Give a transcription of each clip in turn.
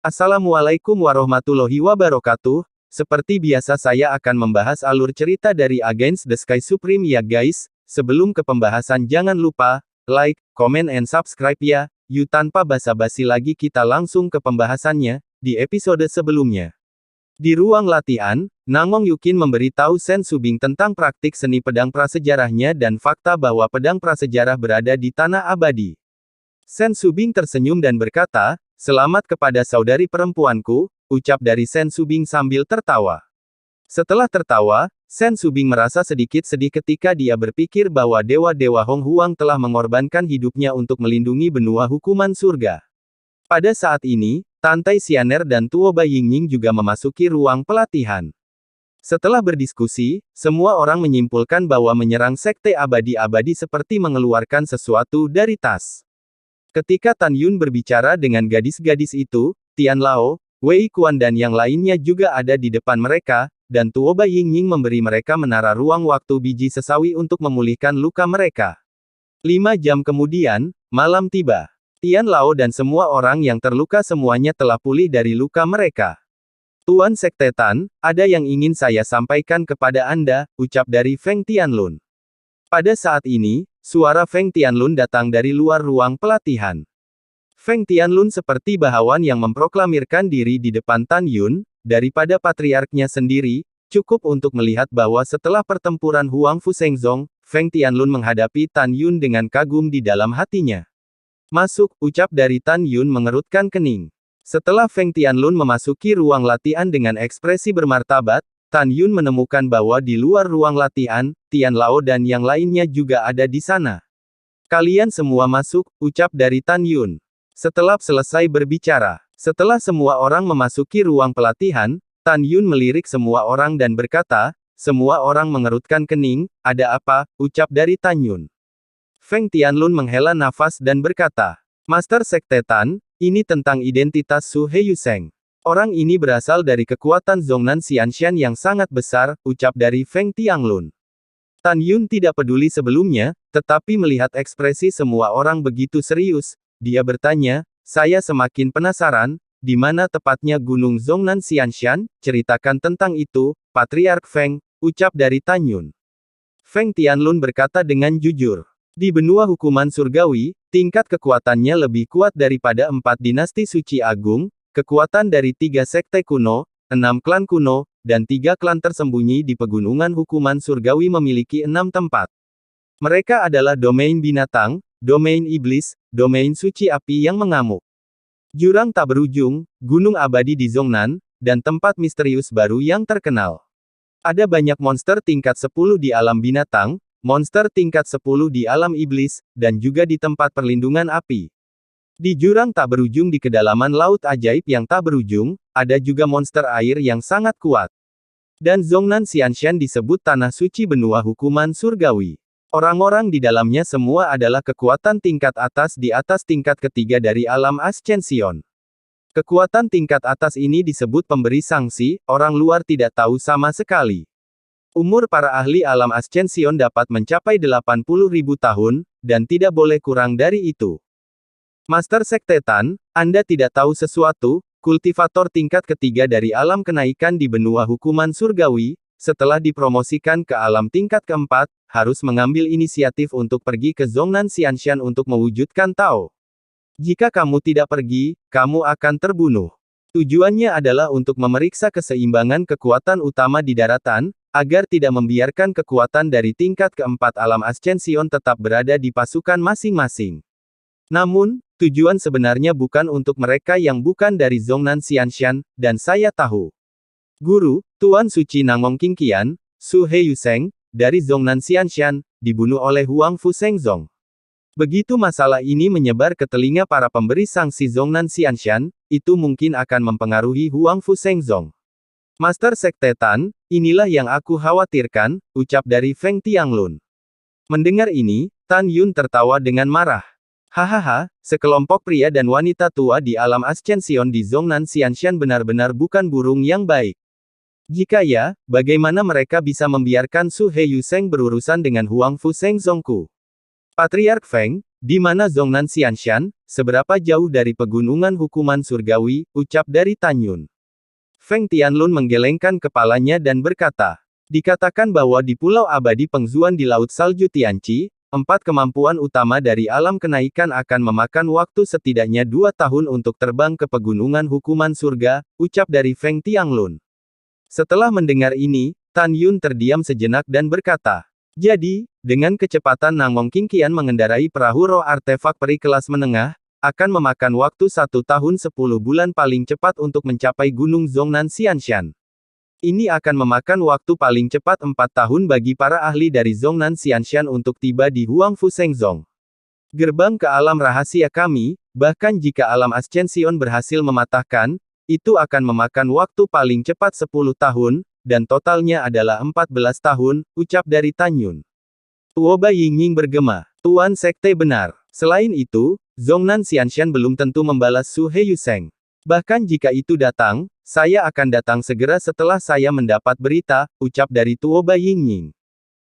Assalamualaikum warahmatullahi wabarakatuh. Seperti biasa saya akan membahas alur cerita dari Against the Sky Supreme ya guys. Sebelum ke pembahasan jangan lupa, like, comment and subscribe ya. Yuk tanpa basa-basi lagi kita langsung ke pembahasannya, di episode sebelumnya. Di ruang latihan, Nangong Yukin memberitahu Sen Subing tentang praktik seni pedang prasejarahnya dan fakta bahwa pedang prasejarah berada di tanah abadi. Sen Subing tersenyum dan berkata, "Selamat kepada saudari perempuanku," ucap dari Sen Subing sambil tertawa. Setelah tertawa, Sen Subing merasa sedikit sedih ketika dia berpikir bahwa dewa-dewa Hong Huang telah mengorbankan hidupnya untuk melindungi benua hukuman surga. Pada saat ini, Tantai Xianer dan Tuo Bai Yingying juga memasuki ruang pelatihan. Setelah berdiskusi, semua orang menyimpulkan bahwa menyerang sekte abadi-abadi seperti mengeluarkan sesuatu dari tas. Ketika Tan Yun berbicara dengan gadis-gadis itu, Tian Lao, Wei Kuan dan yang lainnya juga ada di depan mereka, dan Tuo Bai Yingying memberi mereka menara ruang waktu biji sesawi untuk memulihkan luka mereka. 5 jam kemudian, malam tiba. Tian Lao dan semua orang yang terluka semuanya telah pulih dari luka mereka. "Tuan Sekte Tan, ada yang ingin saya sampaikan kepada Anda," ucap dari Feng Tianlun. Pada saat ini, suara Feng Tianlun datang dari luar ruang pelatihan. Feng Tianlun seperti bahawan yang memproklamirkan diri di depan Tan Yun, daripada patriarknya sendiri, cukup untuk melihat bahwa setelah pertempuran Huang Fusengzong, Feng Tianlun menghadapi Tan Yun dengan kagum di dalam hatinya. "Masuk," ucap dari Tan Yun mengerutkan kening. Setelah Feng Tianlun memasuki ruang latihan dengan ekspresi bermartabat, Tan Yun menemukan bahwa di luar ruang latihan, Tian Lao dan yang lainnya juga ada di sana. "Kalian semua masuk," ucap dari Tan Yun. Setelah selesai berbicara, setelah semua orang memasuki ruang pelatihan, Tan Yun melirik semua orang dan berkata, semua orang mengerutkan kening, "Ada apa?" ucap dari Tan Yun. Feng Tianlun menghela nafas dan berkata, "Master Sekte Tan, ini tentang identitas Su Heiyuseng. Orang ini berasal dari kekuatan Zhongnan Xianshan yang sangat besar," ucap dari Feng Tianlun. Tan Yun tidak peduli sebelumnya, tetapi melihat ekspresi semua orang begitu serius, dia bertanya, "Saya semakin penasaran, di mana tepatnya Gunung Zhongnan Xianshan? Ceritakan tentang itu, Patriark Feng," ucap dari Tan Yun. Feng Tianlun berkata dengan jujur, "Di benua hukuman surgawi, tingkat kekuatannya lebih kuat daripada 4 dinasti suci agung, kekuatan dari 3 sekte kuno, 6 klan kuno, dan 3 klan tersembunyi di pegunungan hukuman surgawi memiliki 6 tempat. Mereka adalah domain binatang, domain iblis, domain suci api yang mengamuk, jurang tak berujung, gunung abadi di Zhongnan, dan tempat misterius baru yang terkenal. Ada banyak monster tingkat 10 di alam binatang, monster tingkat 10 di alam iblis, dan juga di tempat perlindungan api. Di jurang tak berujung di kedalaman laut ajaib yang tak berujung, ada juga monster air yang sangat kuat. Dan Zhongnan Xianshan disebut tanah suci benua hukuman surgawi. Orang-orang di dalamnya semua adalah kekuatan tingkat atas di atas tingkat ketiga dari alam Ascension. Kekuatan tingkat atas ini disebut pemberi sanksi, orang luar tidak tahu sama sekali. Umur para ahli alam Ascension dapat mencapai 80.000 tahun, dan tidak boleh kurang dari itu. Master Sekte Tan, Anda tidak tahu sesuatu, kultivator tingkat ketiga dari alam kenaikan di benua hukuman surgawi, setelah dipromosikan ke alam tingkat keempat, harus mengambil inisiatif untuk pergi ke Zhongnan Xianshan untuk mewujudkan Tao. Jika kamu tidak pergi, kamu akan terbunuh. Tujuannya adalah untuk memeriksa keseimbangan kekuatan utama di daratan, agar tidak membiarkan kekuatan dari tingkat keempat alam Ascension tetap berada di pasukan masing-masing. Namun, tujuan sebenarnya bukan untuk mereka yang bukan dari Zhongnan Xianshan, dan saya tahu. Guru, Tuan Suci Nangong Qingqian, Su Heiyuseng, dari Zhongnan Xianshan, dibunuh oleh Huang Fusengzong. Begitu masalah ini menyebar ke telinga para pemberi sanksi Zhongnan Xianshan, itu mungkin akan mempengaruhi Huang Fusengzong. Master Sekte Tan, inilah yang aku khawatirkan, ucap dari Feng Tianlun. Mendengar ini, Tan Yun tertawa dengan marah. "Hahaha, sekelompok pria dan wanita tua di alam Ascension di Zhongnan Xianshan benar-benar bukan burung yang baik. Jika ya, bagaimana mereka bisa membiarkan Su Heiyuseng berurusan dengan Huang Fusengzongku?" Patriark Feng, di mana Zhongnan Xianshan, seberapa jauh dari pegunungan hukuman surgawi, ucap dari Tan Yun. Feng Tianlun menggelengkan kepalanya dan berkata, dikatakan bahwa di Pulau Abadi Pengzuan di Laut Salju Tianqi, 4 kemampuan utama dari alam kenaikan akan memakan waktu setidaknya 2 tahun untuk terbang ke pegunungan hukuman surga, ucap dari Feng Tianlun. Setelah mendengar ini, Tan Yun terdiam sejenak dan berkata, jadi, dengan kecepatan Nangong Qingqian mengendarai perahu roh artefak peri kelas menengah, akan memakan waktu 1 tahun 10 bulan paling cepat untuk mencapai Gunung Zhongnan Xianshan. Ini akan memakan waktu paling cepat 4 tahun bagi para ahli dari Zhongnan Xianshan untuk tiba di Huangfu Shengzong. Gerbang ke alam rahasia kami, bahkan jika alam Ascension berhasil mematahkan, itu akan memakan waktu paling cepat 10 tahun, dan totalnya adalah 14 tahun, ucap dari Tan Yun. Tuoba Yingying bergema, Tuan Sekte benar. Selain itu, Zhongnan Xianshan belum tentu membalas Su Heiyuseng. Bahkan jika itu datang, saya akan datang segera setelah saya mendapat berita, ucap dari Tuoba Yingying.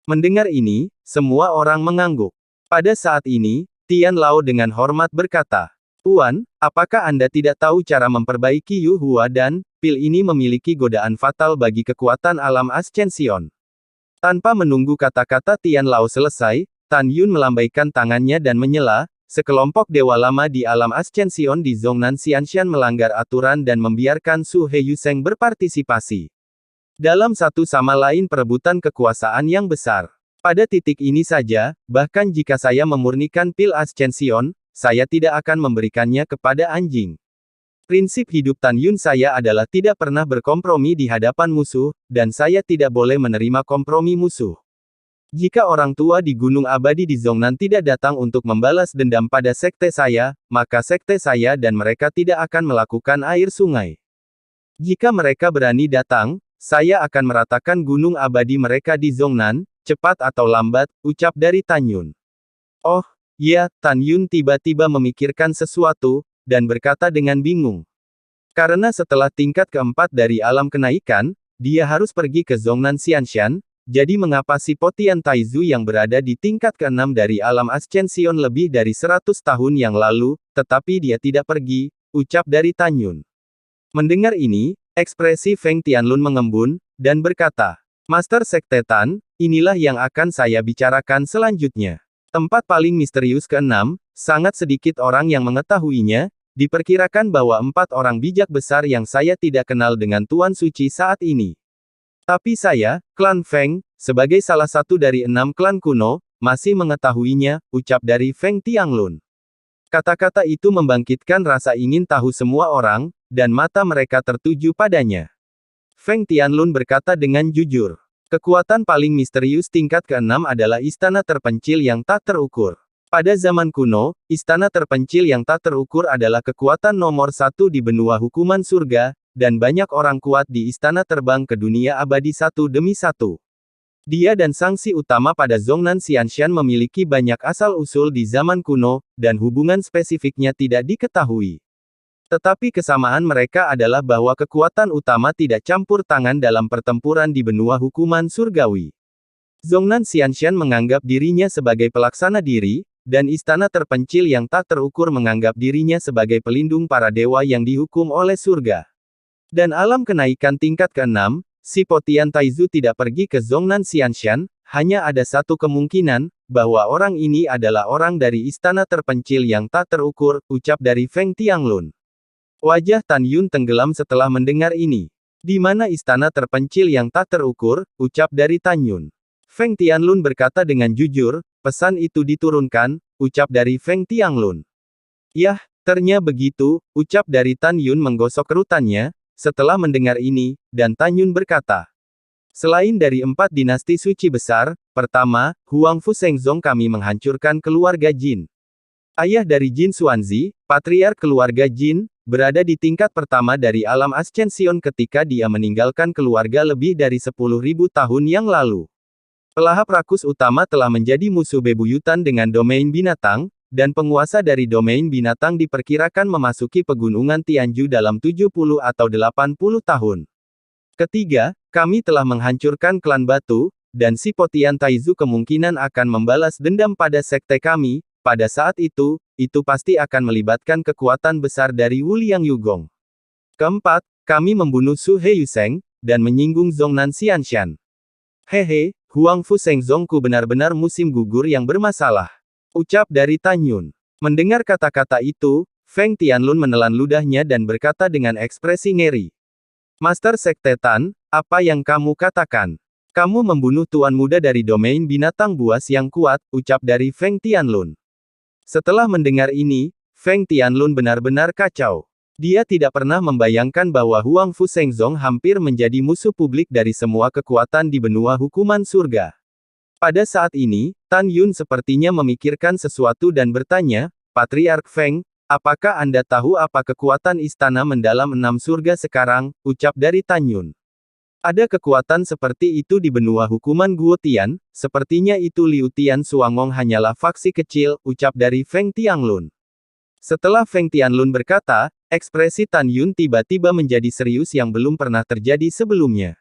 Mendengar ini, semua orang mengangguk. Pada saat ini, Tian Lao dengan hormat berkata, Tuan, apakah Anda tidak tahu cara memperbaiki Yu Hua dan pil ini memiliki godaan fatal bagi kekuatan alam Ascension? Tanpa menunggu kata-kata Tian Lao selesai, Tan Yun melambaikan tangannya dan menyela, sekelompok dewa lama di alam Ascension di Zhongnan Xianshan melanggar aturan dan membiarkan Su Heiyuseng berpartisipasi dalam satu sama lain perebutan kekuasaan yang besar. Pada titik ini saja, bahkan jika saya memurnikan pil Ascension, saya tidak akan memberikannya kepada anjing. Prinsip hidup Tan Yun saya adalah tidak pernah berkompromi di hadapan musuh, dan saya tidak boleh menerima kompromi musuh. Jika orang tua di Gunung Abadi di Zhongnan tidak datang untuk membalas dendam pada sekte saya, maka sekte saya dan mereka tidak akan melakukan air sungai. Jika mereka berani datang, saya akan meratakan Gunung Abadi mereka di Zhongnan, cepat atau lambat, ucap dari Tan Yun. Oh, ya, Tan Yun tiba-tiba memikirkan sesuatu, dan berkata dengan bingung. Karena setelah tingkat keempat dari alam kenaikan, dia harus pergi ke Zhongnan Xianshan, jadi mengapa si Potian Taizu yang berada di tingkat keenam dari alam Ascension lebih dari 100 tahun yang lalu, tetapi dia tidak pergi, ucap dari Tan Yun. Mendengar ini, ekspresi Feng Tianlun mengembun, dan berkata, Master Sekte Tan, inilah yang akan saya bicarakan selanjutnya. Tempat paling misterius keenam, sangat sedikit orang yang mengetahuinya, diperkirakan bahwa 4 orang bijak besar yang saya tidak kenal dengan Tuan Suci saat ini. Tapi saya, klan Feng, sebagai salah satu dari 6 klan kuno, masih mengetahuinya, ucap dari Feng Tianlun. Kata-kata itu membangkitkan rasa ingin tahu semua orang, dan mata mereka tertuju padanya. Feng Tianlun berkata dengan jujur. Kekuatan paling misterius tingkat ke-6 adalah istana terpencil yang tak terukur. Pada zaman kuno, istana terpencil yang tak terukur adalah kekuatan nomor 1 di benua hukuman surga, dan banyak orang kuat di istana terbang ke dunia abadi satu demi satu. Dia dan sangsi utama pada Zhongnan Xianshan memiliki banyak asal-usul di zaman kuno, dan hubungan spesifiknya tidak diketahui. Tetapi kesamaan mereka adalah bahwa kekuatan utama tidak campur tangan dalam pertempuran di benua hukuman surgawi. Zhongnan Xianshan menganggap dirinya sebagai pelaksana diri, dan istana terpencil yang tak terukur menganggap dirinya sebagai pelindung para dewa yang dihukum oleh surga. Dan alam kenaikan tingkat ke-6, si Potian Taizu tidak pergi ke Zhongnan Xianshan, hanya ada satu kemungkinan, bahwa orang ini adalah orang dari istana terpencil yang tak terukur, ucap dari Feng Tianlun. Wajah Tan Yun tenggelam setelah mendengar ini. Di mana istana terpencil yang tak terukur, ucap dari Tan Yun. Feng Tianlun berkata dengan jujur, pesan itu diturunkan, ucap dari Feng Tianlun. Yah, ternyata begitu, ucap dari Tan Yun menggosok kerutannya, setelah mendengar ini, dan Tan Yun berkata. Selain dari 4 dinasti suci besar, pertama, Huangfu Shengzong kami menghancurkan keluarga Jin. Ayah dari Jin Xuanzi, patriark keluarga Jin, berada di tingkat pertama dari alam Ascension ketika dia meninggalkan keluarga lebih dari 10.000 tahun yang lalu. Pelahap rakus utama telah menjadi musuh bebuyutan dengan domain binatang, dan penguasa dari domain binatang diperkirakan memasuki pegunungan Tianju dalam 70 atau 80 tahun. Ketiga, kami telah menghancurkan klan batu, dan si Potian Taizu kemungkinan akan membalas dendam pada sekte kami, pada saat itu pasti akan melibatkan kekuatan besar dari Wuliang Yugong. Keempat, kami membunuh Su He Yuseng, dan menyinggung Zhongnan Xianshan. Hehe, Huang Fu Shengzongku benar-benar musim gugur yang bermasalah. Ucap dari Tan Yun. Mendengar kata-kata itu, Feng Tianlun menelan ludahnya dan berkata dengan ekspresi ngeri. Master Sekte Tan, apa yang kamu katakan? Kamu membunuh tuan muda dari domain binatang buas yang kuat, ucap dari Feng Tianlun. Setelah mendengar ini, Feng Tianlun benar-benar kacau. Dia tidak pernah membayangkan bahwa Huang Fu Shengzong hampir menjadi musuh publik dari semua kekuatan di benua hukuman surga. Pada saat ini, Tan Yun sepertinya memikirkan sesuatu dan bertanya, Patriark Feng, apakah Anda tahu apa kekuatan istana mendalam 6 surga sekarang, ucap dari Tan Yun. Ada kekuatan seperti itu di benua hukuman Guo Tian, sepertinya itu Liu Tian Suangong hanyalah faksi kecil, ucap dari Feng Tianlun. Setelah Feng Tianlun berkata, ekspresi Tan Yun tiba-tiba menjadi serius yang belum pernah terjadi sebelumnya.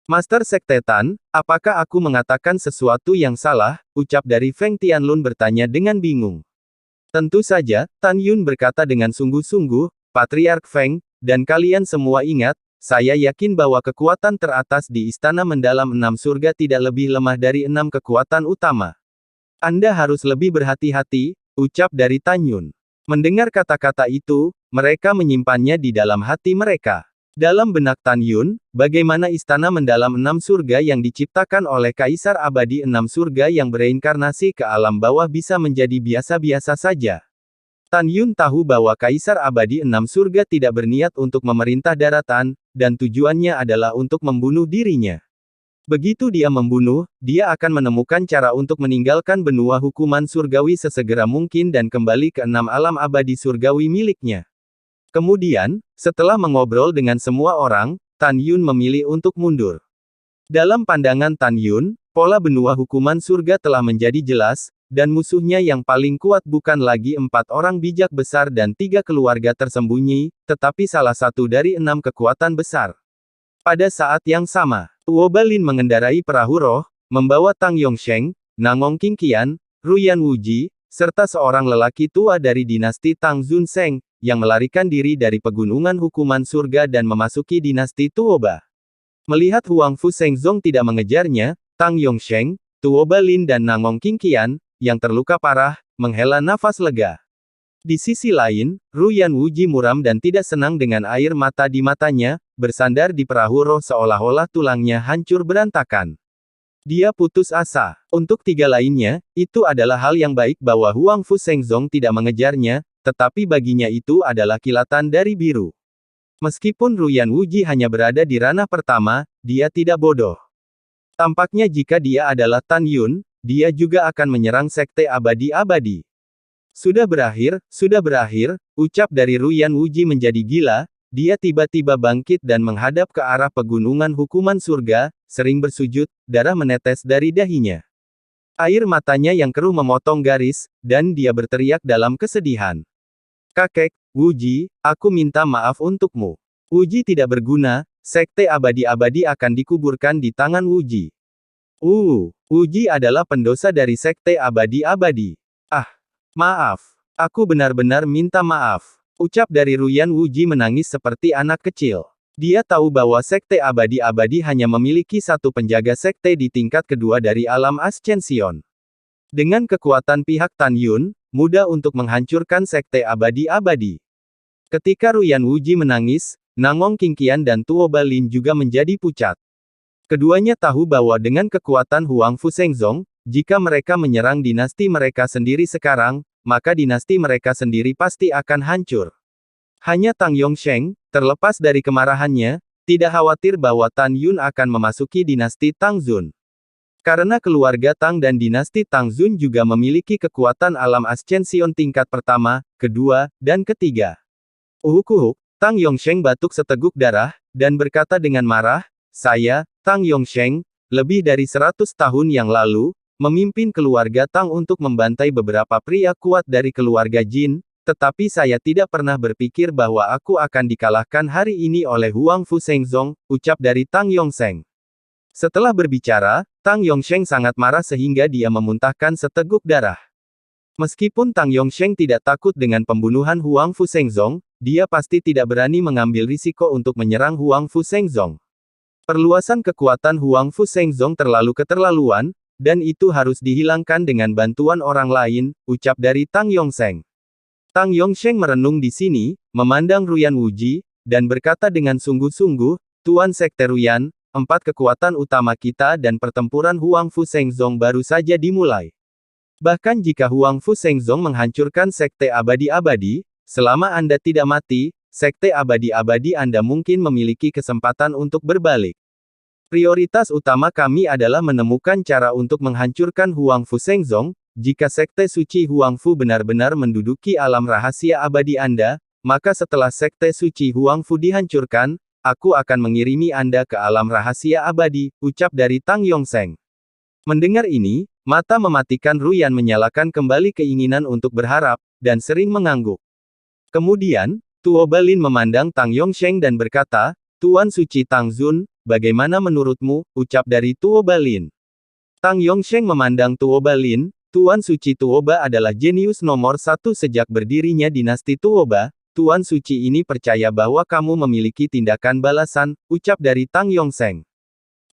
Master Sekte Tan, apakah aku mengatakan sesuatu yang salah, ucap dari Feng Tianlun bertanya dengan bingung. Tentu saja, Tan Yun berkata dengan sungguh-sungguh, Patriark Feng, dan kalian semua ingat, saya yakin bahwa kekuatan teratas di istana mendalam 6 surga tidak lebih lemah dari 6 kekuatan utama. Anda harus lebih berhati-hati, ucap dari Tan Yun. Mendengar kata-kata itu, mereka menyimpannya di dalam hati mereka. Dalam benak Tan Yun, bagaimana istana mendalam 6 surga yang diciptakan oleh Kaisar Abadi 6 surga yang bereinkarnasi ke alam bawah bisa menjadi biasa-biasa saja. Tan Yun tahu bahwa Kaisar Abadi 6 surga tidak berniat untuk memerintah daratan, dan tujuannya adalah untuk membunuh dirinya. Begitu dia membunuh, dia akan menemukan cara untuk meninggalkan benua hukuman surgawi sesegera mungkin dan kembali ke 6 alam abadi surgawi miliknya. Kemudian, setelah mengobrol dengan semua orang, Tan Yun memilih untuk mundur. Dalam pandangan Tan Yun, pola benua hukuman surga telah menjadi jelas, dan musuhnya yang paling kuat bukan lagi 4 orang bijak besar dan 3 keluarga tersembunyi, tetapi salah satu dari 6 kekuatan besar. Pada saat yang sama, Tuo Balin mengendarai perahu roh, membawa Tang Yongsheng, Nangong Qingqian, Ruyan Wuji, serta seorang lelaki tua dari dinasti Tang Zunseng, yang melarikan diri dari pegunungan hukuman surga dan memasuki dinasti Tuoba. Melihat Huang Fu Shengzong tidak mengejarnya, Tang Yongsheng, Tuo Balin dan Nangong Qingqian, yang terluka parah, menghela nafas lega. Di sisi lain, Ruyan Wuji muram dan tidak senang dengan air mata di matanya, bersandar di perahu roh seolah-olah tulangnya hancur berantakan. Dia putus asa. Untuk 3 lainnya, itu adalah hal yang baik bahwa Huang Fu Shengzong tidak mengejarnya, tetapi baginya itu adalah kilatan dari biru. Meskipun Ruyan Wuji hanya berada di ranah pertama, dia tidak bodoh. Tampaknya jika dia adalah Tan Yun, dia juga akan menyerang Sekte Abadi-Abadi. Sudah berakhir, ucap dari Ruyan Wuji menjadi gila, dia tiba-tiba bangkit dan menghadap ke arah pegunungan hukuman surga, sering bersujud, darah menetes dari dahinya. Air matanya yang keruh memotong garis, dan dia berteriak dalam kesedihan. Kakek, Wuji, aku minta maaf untukmu. Wuji tidak berguna, Sekte Abadi-Abadi akan dikuburkan di tangan Wuji. Wuji adalah pendosa dari Sekte Abadi-Abadi. Maaf. Aku benar-benar minta maaf. Ucap dari Ruyan Wuji menangis seperti anak kecil. Dia tahu bahwa Sekte Abadi-Abadi hanya memiliki satu penjaga sekte di tingkat kedua dari alam Ascension. Dengan kekuatan pihak Tan Yun, mudah untuk menghancurkan Sekte Abadi-Abadi. Ketika Ruyan Wuji menangis, Nangong Qingqian dan Tuo Balin juga menjadi pucat. Keduanya tahu bahwa dengan kekuatan Huang Fu Shengzong, jika mereka menyerang dinasti mereka sendiri sekarang, maka dinasti mereka sendiri pasti akan hancur. Hanya Tang Yongsheng, terlepas dari kemarahannya, tidak khawatir bahwa Tan Yun akan memasuki dinasti Tang Zun. Karena keluarga Tang dan dinasti Tang Zun juga memiliki kekuatan alam Ascension tingkat pertama, kedua, dan ketiga. Uhuk-uhuk, Tang Yongsheng batuk seteguk darah, dan berkata dengan marah, saya, Tang Yongsheng, lebih dari 100 tahun yang lalu, memimpin keluarga Tang untuk membantai beberapa pria kuat dari keluarga Jin, tetapi saya tidak pernah berpikir bahwa aku akan dikalahkan hari ini oleh Huang Fu Shengzong, ucap dari Tang Yongsheng. Setelah berbicara, Tang Yongsheng sangat marah sehingga dia memuntahkan seteguk darah. Meskipun Tang Yongsheng tidak takut dengan pembunuhan Huang Fu Shengzong, dia pasti tidak berani mengambil risiko untuk menyerang Huang Fu Shengzong. Perluasan kekuatan Huang Fu Shengzong terlalu keterlaluan, dan itu harus dihilangkan dengan bantuan orang lain, ucap dari Tang Yongsheng. Tang Yongsheng merenung di sini, memandang Ruyan Wuji, dan berkata dengan sungguh-sungguh, Tuan Sekte Ruyan, 4 kekuatan utama kita dan pertempuran Huang Fu Shengzong baru saja dimulai. Bahkan jika Huang Fu Shengzong menghancurkan Sekte Abadi-Abadi, selama Anda tidak mati, Sekte Abadi-Abadi Anda mungkin memiliki kesempatan untuk berbalik. Prioritas utama kami adalah menemukan cara untuk menghancurkan Huang Fu Shengzong. Jika Sekte Suci Huang Fu benar-benar menduduki alam rahasia abadi Anda, maka setelah Sekte Suci Huang Fu dihancurkan, aku akan mengirimi Anda ke alam rahasia abadi, ucap dari Tang Yongsheng. Mendengar ini, mata mematikan Ruyan menyalakan kembali keinginan untuk berharap, dan sering mengangguk. Kemudian, Tuo Balin memandang Tang Yongsheng dan berkata, Tuan Suci Tang Zun, bagaimana menurutmu, ucap dari Tuo Balin. Tang Yongsheng memandang Tuo Balin, Tuan Suci Tuoba adalah jenius nomor 1 sejak berdirinya dinasti Tuoba. Tuan Suci ini percaya bahwa kamu memiliki tindakan balasan, ucap dari Tang Yongsheng.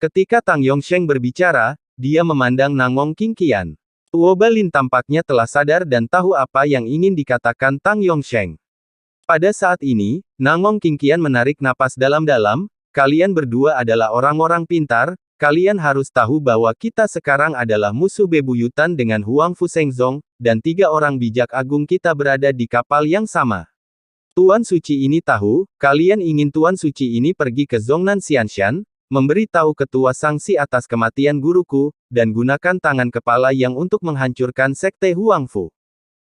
Ketika Tang Yongsheng berbicara, dia memandang Nangong Qingqian. Tuo Balin tampaknya telah sadar dan tahu apa yang ingin dikatakan Tang Yongsheng. Pada saat ini, Nangong Qingqian menarik napas dalam-dalam, kalian berdua adalah orang-orang pintar, kalian harus tahu bahwa kita sekarang adalah musuh bebuyutan dengan Huang Fu Shengzong, dan 3 orang bijak agung kita berada di kapal yang sama. Tuan Suci ini tahu, kalian ingin Tuan Suci ini pergi ke Zhongnan Xianshan, memberi tahu ketua sanksi atas kematian guruku, dan gunakan tangan kepala yang untuk menghancurkan Sekte Huang Fu.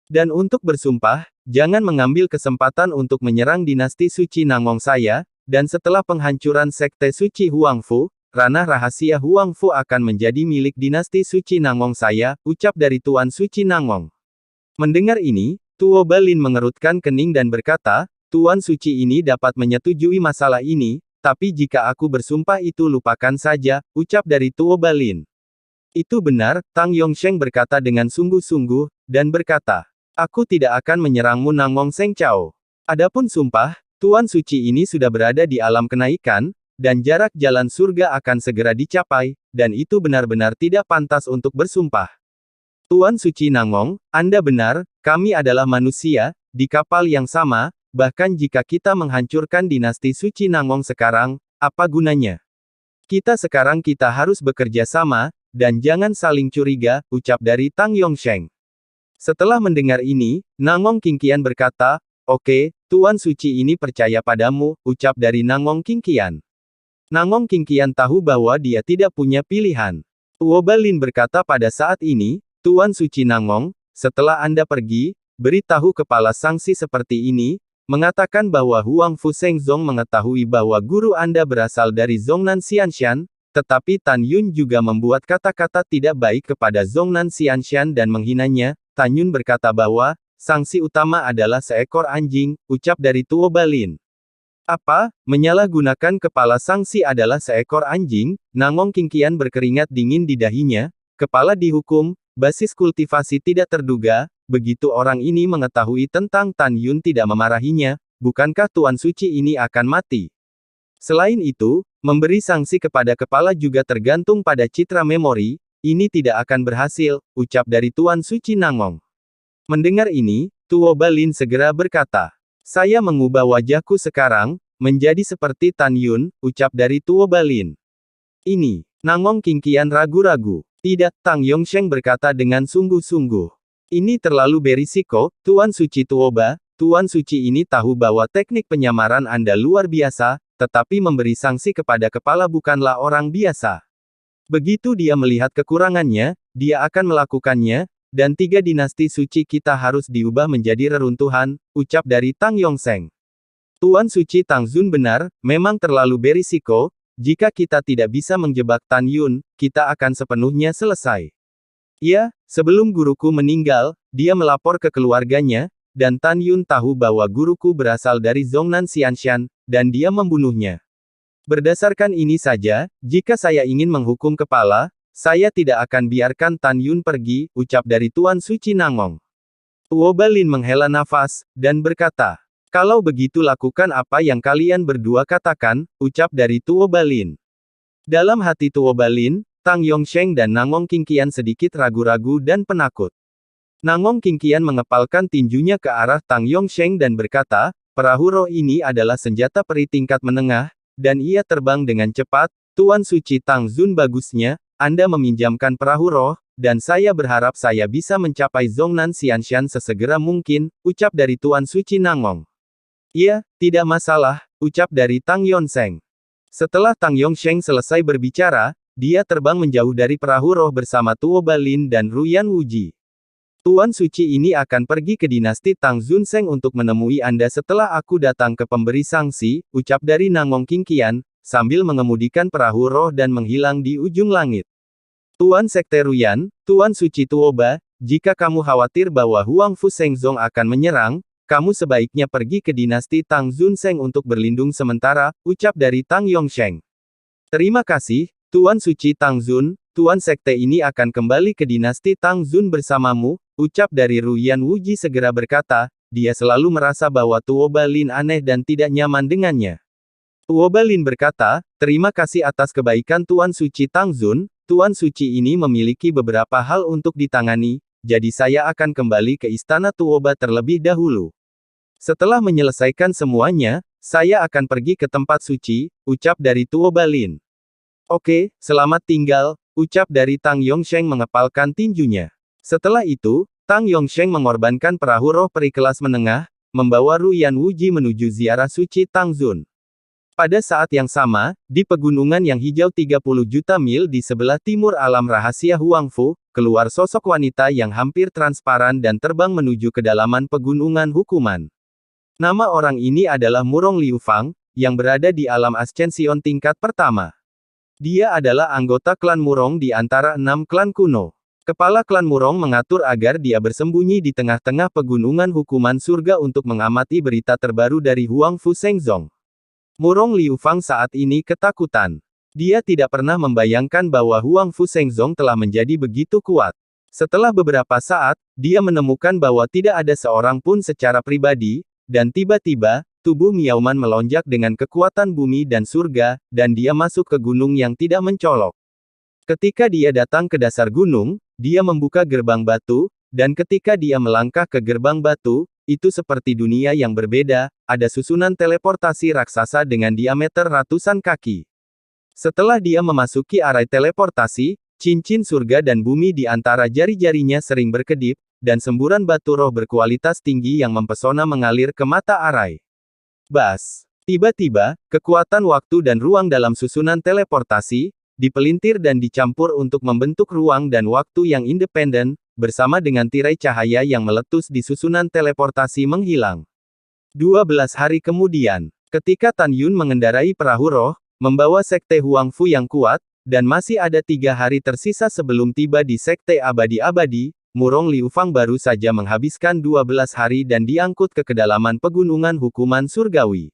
Dan untuk bersumpah, jangan mengambil kesempatan untuk menyerang dinasti suci Nangong saya, dan setelah penghancuran Sekte Suci Huang Fu, ranah rahasia Huang Fu akan menjadi milik dinasti suci Nangong saya, ucap dari Tuan Suci Nangong. Mendengar ini, Tuo Balin mengerutkan kening dan berkata, Tuan Suci ini dapat menyetujui masalah ini, tapi jika aku bersumpah itu lupakan saja, ucap dari Tuo Balin. Itu benar, Tang Yongsheng berkata dengan sungguh-sungguh, dan berkata, aku tidak akan menyerangmu Nangong Seng Chao. Adapun sumpah, Tuan Suci ini sudah berada di alam kenaikan, dan jarak jalan surga akan segera dicapai, dan itu benar-benar tidak pantas untuk bersumpah. Tuan Suci Nangong, Anda benar, kami adalah manusia, di kapal yang sama, bahkan jika kita menghancurkan dinasti suci Nangong sekarang, apa gunanya? Kita harus bekerja sama, dan jangan saling curiga, ucap dari Tang Yongsheng. Setelah mendengar ini, Nangong Qingqian berkata, oke, Tuan Suci ini percaya padamu, ucap dari Nangong Qingqian. Nangong Qingqian tahu bahwa dia tidak punya pilihan. Tuo Balin berkata pada saat ini, Tuan Suci Nangong, setelah Anda pergi, beritahu kepala sanksi seperti ini, mengatakan bahwa Huang Fu Shengzong mengetahui bahwa guru Anda berasal dari Zhongnan Xianshan, tetapi Tan Yun juga membuat kata-kata tidak baik kepada Zhongnan Xianshan dan menghinanya. Tan Yun berkata bahwa, sanksi utama adalah seekor anjing, ucap dari Tuo Balin. Apa? Menyalahgunakan kepala sanksi adalah seekor anjing? Nangong Qingqian berkeringat dingin di dahinya, kepala dihukum, basis kultivasi tidak terduga. Begitu orang ini mengetahui tentang Tan Yun tidak memarahinya, bukankah Tuan Suci ini akan mati? Selain itu, memberi sanksi kepada kepala juga tergantung pada citra memori, ini tidak akan berhasil, ucap dari Tuan Suci Nangong. Mendengar ini, Tuo Balin segera berkata, saya mengubah wajahku sekarang, menjadi seperti Tan Yun, ucap dari Tuo Balin. Ini, Nangong Qingqian ragu-ragu. Tidak, Tang Yongsheng berkata dengan sungguh-sungguh. Ini terlalu berisiko, Tuan Suci Tuoba. Tuan Suci ini tahu bahwa teknik penyamaran Anda luar biasa, tetapi memberi sanksi kepada kepala bukanlah orang biasa. Begitu dia melihat kekurangannya, dia akan melakukannya, dan 3 dinasti suci kita harus diubah menjadi reruntuhan, ucap dari Tang Yongsheng. Tuan Suci Tang Zun benar, memang terlalu berisiko, jika kita tidak bisa menjebak Tan Yun, kita akan sepenuhnya selesai. Ya, sebelum guruku meninggal, dia melapor ke keluarganya, dan Tan Yun tahu bahwa guruku berasal dari Zhongnan Xianshan, dan dia membunuhnya. Berdasarkan ini saja, jika saya ingin menghukum kepala, saya tidak akan biarkan Tan Yun pergi, ucap dari Tuan Suci Nangong. Tuoba Lin menghela nafas, dan berkata, "Kalau begitu lakukan apa yang kalian berdua katakan," ucap dari Tuoba Lin. Dalam hati Tuoba Lin, Tang Yongsheng dan Nangong Qingqian sedikit ragu-ragu dan penakut. Nangong Qingqian mengepalkan tinjunya ke arah Tang Yongsheng dan berkata, "Perahu roh ini adalah senjata peri tingkat menengah, dan ia terbang dengan cepat. Tuan Suci Tang Zun, bagusnya, Anda meminjamkan perahu roh, dan saya berharap saya bisa mencapai Zhongnan Xianshan sesegera mungkin," ucap dari Tuan Suci Nangong. "Iya, tidak masalah," ucap dari Tang Yongsheng. Setelah Tang Yongsheng selesai berbicara, dia terbang menjauh dari perahu roh bersama Tuoba Lin dan Ruyan Wuji. "Tuan Suci ini akan pergi ke dinasti Tang Zunseng untuk menemui Anda setelah aku datang ke pemberi sanksi," ucap dari Nangong Qingqian, sambil mengemudikan perahu roh dan menghilang di ujung langit. "Tuan Sekte Ruyan, Tuan Suci Tuoba, jika kamu khawatir bahwa Huang Fu Shengzong akan menyerang, kamu sebaiknya pergi ke dinasti Tang Zunseng untuk berlindung sementara," ucap dari Tang Yongsheng. "Terima kasih, Tuan Suci Tang Zun, Tuan Sekte ini akan kembali ke dinasti Tang Zun bersamamu," ucap dari Ruyan Wuji segera berkata, dia selalu merasa bahwa Tuoba Lin aneh dan tidak nyaman dengannya. Tuoba Lin berkata, "Terima kasih atas kebaikan Tuan Suci Tang Zun, Tuan Suci ini memiliki beberapa hal untuk ditangani, jadi saya akan kembali ke istana Tuoba terlebih dahulu. Setelah menyelesaikan semuanya, saya akan pergi ke tempat suci," ucap dari Tuoba Lin. "Oke, selamat tinggal," ucap dari Tang Yongsheng mengepalkan tinjunya. Setelah itu, Tang Yongsheng mengorbankan perahu roh peri kelas menengah, membawa Ruyan Wuji menuju ziarah suci Tang Zun. Pada saat yang sama, di pegunungan yang hijau 30 juta mil di sebelah timur alam rahasia Huangfu, keluar sosok wanita yang hampir transparan dan terbang menuju kedalaman pegunungan hukuman. Nama orang ini adalah Murong Liu Fang, yang berada di alam Ascension tingkat pertama. Dia adalah anggota klan Murong di antara 6 klan kuno. Kepala klan Murong mengatur agar dia bersembunyi di tengah-tengah pegunungan hukuman surga untuk mengamati berita terbaru dari Huang Fu Shengzong. Murong Liu Fang saat ini ketakutan. Dia tidak pernah membayangkan bahwa Huang Fu Shengzong telah menjadi begitu kuat. Setelah beberapa saat, dia menemukan bahwa tidak ada seorang pun secara pribadi, dan tiba-tiba, tubuh Miaoman melonjak dengan kekuatan bumi dan surga, dan dia masuk ke gunung yang tidak mencolok. Ketika dia datang ke dasar gunung, dia membuka gerbang batu, dan ketika dia melangkah ke gerbang batu, itu seperti dunia yang berbeda, ada susunan teleportasi raksasa dengan diameter ratusan kaki. Setelah dia memasuki arai teleportasi, cincin surga dan bumi di antara jari-jarinya sering berkedip, dan semburan batu roh berkualitas tinggi yang mempesona mengalir ke mata arai. Bas! Tiba-tiba, kekuatan waktu dan ruang dalam susunan teleportasi, dipelintir dan dicampur untuk membentuk ruang dan waktu yang independen, bersama dengan tirai cahaya yang meletus di susunan teleportasi menghilang. 12 hari kemudian, ketika Tan Yun mengendarai perahu roh, membawa Sekte Huangfu yang kuat, dan masih ada 3 hari tersisa sebelum tiba di Sekte Abadi-Abadi, Murong Liu Fang baru saja menghabiskan 12 hari dan diangkut ke kedalaman pegunungan hukuman surgawi.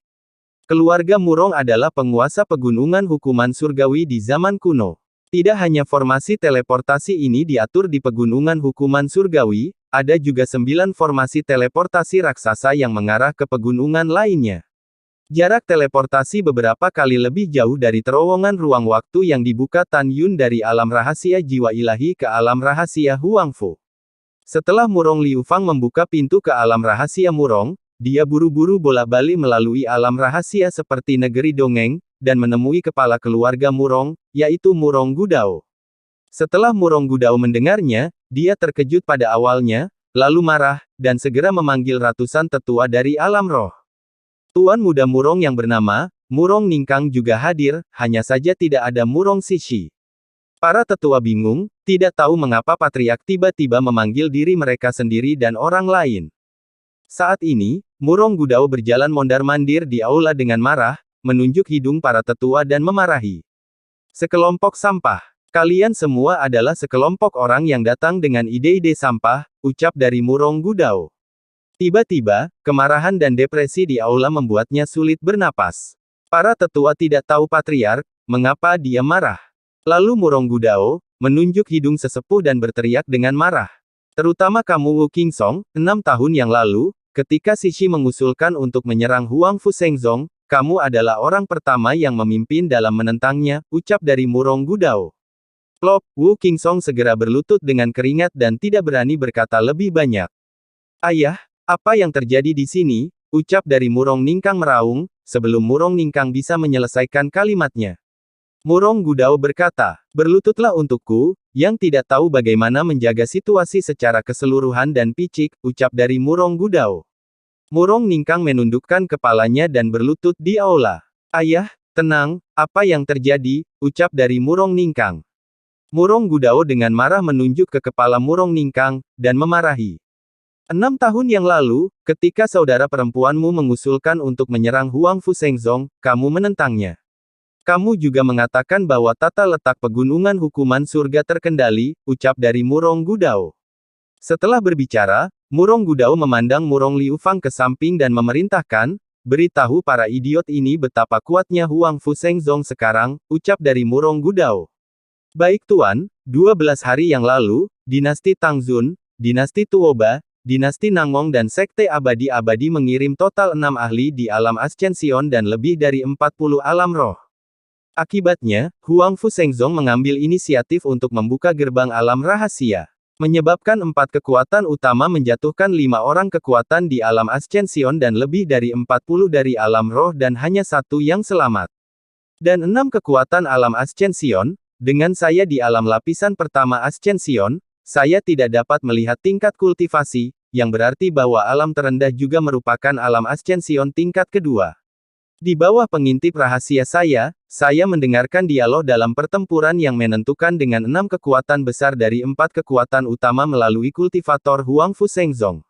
Keluarga Murong adalah penguasa pegunungan hukuman surgawi di zaman kuno. Tidak hanya formasi teleportasi ini diatur di pegunungan hukuman surgawi, ada juga 9 formasi teleportasi raksasa yang mengarah ke pegunungan lainnya. Jarak teleportasi beberapa kali lebih jauh dari terowongan ruang waktu yang dibuka Tan Yun dari alam rahasia jiwa ilahi ke alam rahasia Huangfu. Setelah Murong Liu Fang membuka pintu ke alam rahasia Murong, dia buru-buru bolak-balik melalui alam rahasia seperti negeri dongeng, dan menemui kepala keluarga Murong, yaitu Murong Gudao. Setelah Murong Gudao mendengarnya, dia terkejut pada awalnya, lalu marah, dan segera memanggil ratusan tetua dari alam roh. Tuan muda Murong yang bernama Murong Ningkang juga hadir, hanya saja tidak ada Murong Sishi. Para tetua bingung, tidak tahu mengapa Patriark tiba-tiba memanggil diri mereka sendiri dan orang lain. Saat ini, Murong Gudao berjalan mondar-mandir di aula dengan marah, menunjuk hidung para tetua dan memarahi. "Sekelompok sampah. Kalian semua adalah sekelompok orang yang datang dengan ide-ide sampah," ucap dari Murong Gudao. Tiba-tiba, kemarahan dan depresi di aula membuatnya sulit bernapas. Para tetua tidak tahu Patriark, mengapa dia marah. Lalu Murong Gudao menunjuk hidung sesepuh dan berteriak dengan marah. Terutama kamu Wu Qingsong, 6 tahun yang lalu, ketika Cixi mengusulkan untuk menyerang Huang Fushengzong, kamu adalah orang pertama yang memimpin dalam menentangnya, ucap dari Murong Gudao. Plop, Wu Qingsong segera berlutut dengan keringat dan tidak berani berkata lebih banyak. Ayah, apa yang terjadi di sini? Ucap dari Murong Ningkang meraung, sebelum Murong Ningkang bisa menyelesaikan kalimatnya. Murong Gudao berkata, berlututlah untukku, yang tidak tahu bagaimana menjaga situasi secara keseluruhan dan picik, ucap dari Murong Gudao. Murong Ningkang menundukkan kepalanya dan berlutut di aula. Ayah, tenang, apa yang terjadi, ucap dari Murong Ningkang. Murong Gudao dengan marah menunjuk ke kepala Murong Ningkang, dan memarahi. 6 tahun yang lalu, ketika saudara perempuanmu mengusulkan untuk menyerang Huang Fushengzong, kamu menentangnya. Kamu juga mengatakan bahwa tata letak pegunungan hukuman surga terkendali, ucap dari Murong Gudao. Setelah berbicara, Murong Gudao memandang Murong Liu Fang ke samping dan memerintahkan, beritahu para idiot ini betapa kuatnya Huang Fushengzong sekarang, ucap dari Murong Gudao. Baik Tuan, 12 hari yang lalu, dinasti Tangzun, dinasti Tuoba, dinasti Nangong dan Sekte Abadi-Abadi mengirim total 6 ahli di alam Ascension dan lebih dari 40 alam roh. Akibatnya, Huang Fushengzong mengambil inisiatif untuk membuka gerbang alam rahasia. Menyebabkan 4 kekuatan utama menjatuhkan 5 orang kekuatan di alam Ascension dan lebih dari 40 dari alam roh dan hanya 1 yang selamat. Dan 6 kekuatan alam Ascension. Dengan saya di alam lapisan pertama Ascension, saya tidak dapat melihat tingkat kultivasi, yang berarti bahwa alam terendah juga merupakan alam Ascension tingkat kedua. Di bawah pengintip rahasia saya mendengarkan dialog dalam pertempuran yang menentukan dengan 6 kekuatan besar dari 4 kekuatan utama melalui kultivator Huang Fushengzong.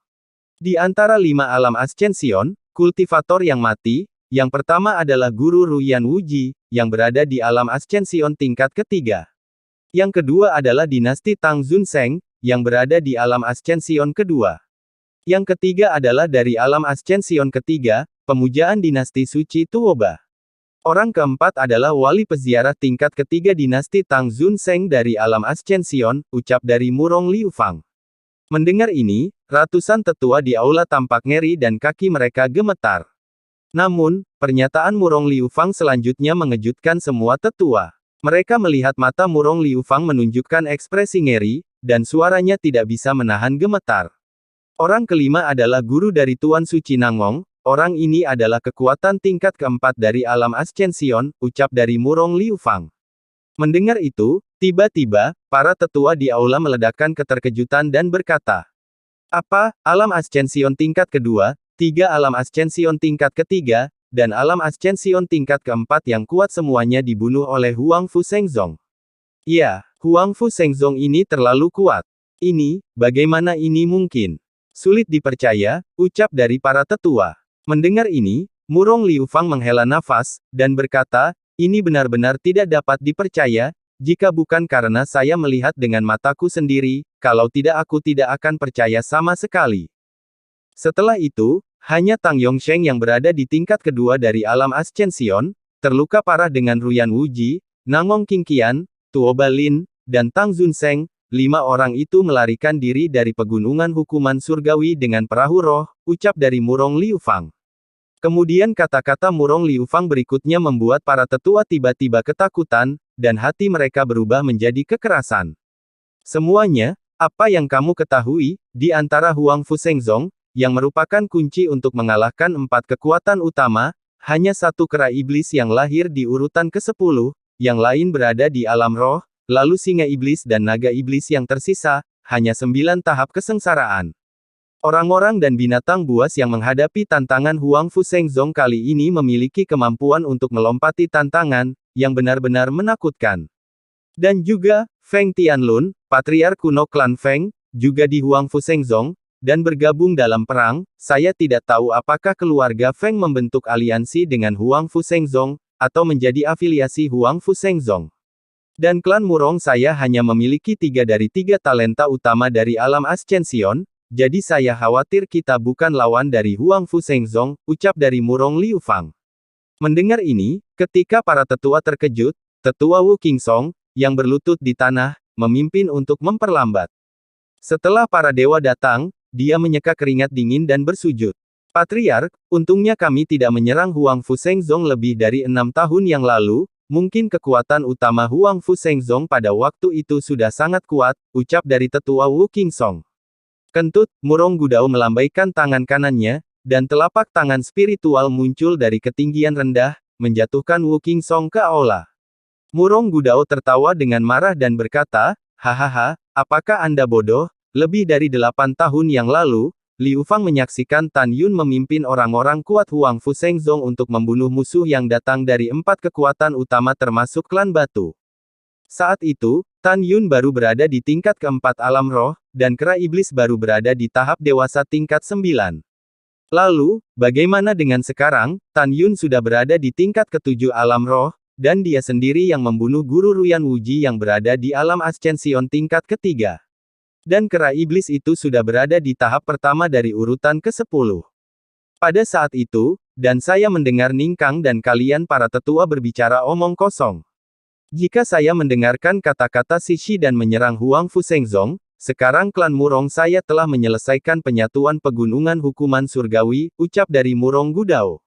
Di antara 5 alam Ascension, kultivator yang mati, yang pertama adalah Guru Ruyan Wuji, yang berada di alam Ascension tingkat ketiga. Yang kedua adalah dinasti Tang Zunseng, yang berada di alam Ascension kedua. Yang ketiga adalah dari alam Ascension ketiga, pemujaan dinasti Suci Tuoba. Orang keempat adalah wali peziarah tingkat ketiga dinasti Tang Zunseng dari alam Ascension, ucap dari Murong Liu Fang. Mendengar ini, ratusan tetua di aula tampak ngeri dan kaki mereka gemetar. Namun, pernyataan Murong Liu Fang selanjutnya mengejutkan semua tetua. Mereka melihat mata Murong Liu Fang menunjukkan ekspresi ngeri, dan suaranya tidak bisa menahan gemetar. Orang kelima adalah guru dari Tuan Suci Nangong, orang ini adalah kekuatan tingkat keempat dari alam Ascension, ucap dari Murong Liu Fang. Mendengar itu, tiba-tiba, para tetua di aula meledakkan keterkejutan dan berkata, apa, alam Ascension tingkat kedua? 3 alam Ascension tingkat ketiga, dan alam Ascension tingkat keempat yang kuat semuanya dibunuh oleh Huang Fushengzong. Ya, Huang Fushengzong ini terlalu kuat. Ini, bagaimana ini mungkin? Sulit dipercaya, ucap dari para tetua. Mendengar ini, Murong Liu Fang menghela nafas, dan berkata, ini benar-benar tidak dapat dipercaya, jika bukan karena saya melihat dengan mataku sendiri, kalau tidak aku tidak akan percaya sama sekali. Setelah itu, hanya Tang Yongsheng yang berada di tingkat kedua dari alam Ascension, terluka parah dengan Ruyan Wuji, Nangong Qingqian, Tuoba Lin, dan Tang Zunseng. 5 orang itu melarikan diri dari pegunungan hukuman surgawi dengan perahu roh, ucap dari Murong Liu Fang. Kemudian kata-kata Murong Liu Fang berikutnya membuat para tetua tiba-tiba ketakutan, dan hati mereka berubah menjadi kekerasan. Semuanya, apa yang kamu ketahui, di antara Huang Fushengzong, yang merupakan kunci untuk mengalahkan 4 kekuatan utama, hanya 1 kera iblis yang lahir di urutan ke-10, yang lain berada di alam roh, lalu singa iblis dan naga iblis yang tersisa, hanya 9 tahap kesengsaraan. Orang-orang dan binatang buas yang menghadapi tantangan Huang Fushengzong kali ini memiliki kemampuan untuk melompati tantangan, yang benar-benar menakutkan. Dan juga, Feng Tianlun, patriark kuno klan Feng, juga di Huang Fushengzong, dan bergabung dalam perang. Saya tidak tahu apakah keluarga Feng membentuk aliansi dengan Huang Fushengzong, atau menjadi afiliasi Huang Fushengzong. Dan klan Murong saya hanya memiliki 3 dari 3 talenta utama dari alam Ascension, jadi saya khawatir kita bukan lawan dari Huang Fushengzong, ucap dari Murong Liu Fang. Mendengar ini, ketika para tetua terkejut, tetua Wu Qingsong, yang berlutut di tanah, memimpin untuk memperlambat. Setelah para dewa datang, dia menyeka keringat dingin dan bersujud. Patriark, untungnya kami tidak menyerang Huang Fusengzong lebih dari 6 tahun yang lalu, mungkin kekuatan utama Huang Fusengzong pada waktu itu sudah sangat kuat, ucap dari tetua Wu Qingsong. Kentut, Murong Gudao melambaikan tangan kanannya, dan telapak tangan spiritual muncul dari ketinggian rendah, menjatuhkan Wu Qingsong ke aula. Murong Gudao tertawa dengan marah dan berkata, hahaha, apakah Anda bodoh? Lebih dari 8 tahun yang lalu, Liu Fang menyaksikan Tan Yun memimpin orang-orang kuat Huang Fusengzong untuk membunuh musuh yang datang dari 4 kekuatan utama termasuk klan batu. Saat itu, Tan Yun baru berada di tingkat keempat alam roh, dan kera iblis baru berada di tahap dewasa tingkat 9. Lalu, bagaimana dengan sekarang? Tan Yun sudah berada di tingkat ketujuh alam roh, dan dia sendiri yang membunuh guru Ruyan Wuji yang berada di alam ascension tingkat ketiga. Dan kera iblis itu sudah berada di tahap pertama dari urutan ke-10. Pada saat itu, dan saya mendengar Ningkang dan kalian para tetua berbicara omong kosong. Jika saya mendengarkan kata-kata Sishi dan menyerang Huang Fusengzong, sekarang klan Murong saya telah menyelesaikan penyatuan pegunungan hukuman surgawi, ucap dari Murong Gudao.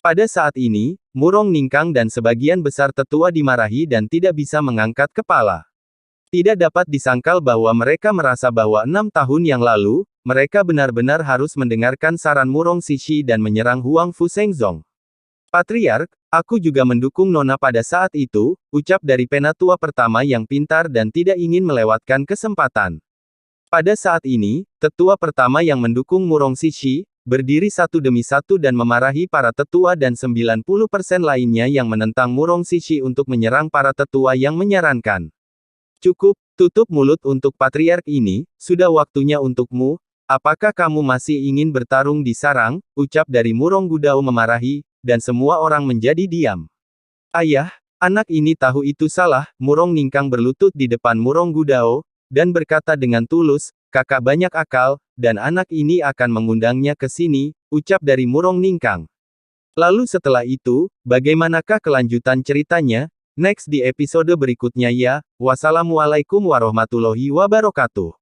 Pada saat ini, Murong Ningkang dan sebagian besar tetua dimarahi dan tidak bisa mengangkat kepala. Tidak dapat disangkal bahwa mereka merasa bahwa 6 tahun yang lalu, mereka benar-benar harus mendengarkan saran Murong Sishi dan menyerang Huang Fusengzong. Patriark, aku juga mendukung Nona pada saat itu, ucap dari penatua pertama yang pintar dan tidak ingin melewatkan kesempatan. Pada saat ini, tetua pertama yang mendukung Murong Sishi, berdiri satu demi satu dan memarahi para tetua dan 90% lainnya yang menentang Murong Sishi untuk menyerang para tetua yang menyarankan. Cukup, tutup mulut untuk patriark ini, sudah waktunya untukmu, apakah kamu masih ingin bertarung di sarang, ucap dari Murong Gudao memarahi, dan semua orang menjadi diam. Ayah, anak ini tahu itu salah, Murong Ningkang berlutut di depan Murong Gudao, dan berkata dengan tulus, kakak banyak akal, dan anak ini akan mengundangnya ke sini, ucap dari Murong Ningkang. Lalu setelah itu, bagaimanakah kelanjutan ceritanya? Next di episode berikutnya ya, wassalamualaikum warahmatullahi wabarakatuh.